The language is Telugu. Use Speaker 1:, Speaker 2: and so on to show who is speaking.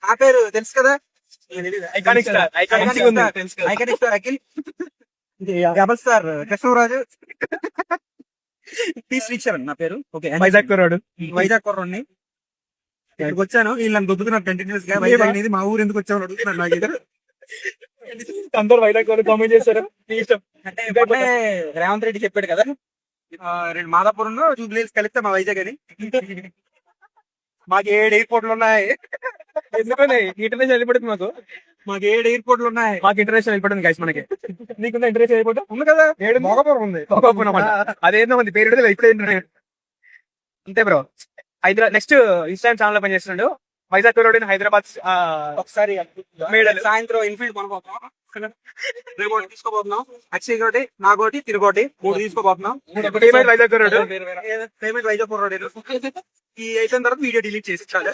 Speaker 1: ఆ పేరు తెలుసు కదా,
Speaker 2: iconic star.
Speaker 1: Iconic star Akhil, double star Krishnaraju, T Sricharan నా పేరు. ఓకే,
Speaker 2: వైజాగ్ కుర్రాడు.
Speaker 1: వైజాగ్ కుర్రోడ్ని. ఇక్కడికి వచ్చాను, వీళ్ళు నన్ను దొబ్బుతున్నారు కంటిన్యూస్ గా. వైజాగ్ అనేది మా ఊరు ఎందుకు వచ్చామని అడుగుతున్నారు నాకు ఎదురు.
Speaker 2: అందరు వైజాగ్ కుర్రాడు కామెంట్ చేస్తారు. మీ ఇష్టం.
Speaker 1: అంటే మొన్నే రేవంత్ రెడ్డి చెప్పాడు కదా, రెండు మాదాపురం జూబ్లీస్ కలిపితే మా వైజాగ్ అని. మాకు 7 ఎయిర్పోర్ట్లు ఉన్నాయి.
Speaker 2: ఎందుకని ఇంటర్నేషనల్ వెళ్ళిపోతుంది మాకు.
Speaker 1: మాకు 7 ఎయిర్పోర్ట్లు ఉన్నాయి.
Speaker 2: మాకు ఇంటర్నేషనల్ వెళ్ళిపోతుంది గైస్. మనకి నీకుందా ఇంటర్నేషనల్ వెళ్ళిపోవడం?
Speaker 1: ఉంది కదా, 7 మోగపురం ఉంది.
Speaker 2: అదేందో ఉంది పేరు ఇప్పుడే అంతే bro. Hyderabad next Instagram channel లో పనిచేస్తున్నాడు. వైజాగ్ కుర్రాడు హైదరాబాద్.
Speaker 1: ఒకసారి సాయంత్రం ఇన్ఫినిట్ కొనబోతున్నాం, రేపు తీసుకోబోతున్నాం. అక్షయ్ ఒకటి, నాకోటి, తిరుగోటి 3 తీసుకోబోతున్నాం.
Speaker 2: వైజాగ్ కుర్రాడు
Speaker 1: పేమెంట్ వైజాగ్ కుర్రోడు. ఈ అయిపోయిన తర్వాత వీడియో డిలీట్ చేసి చాలు.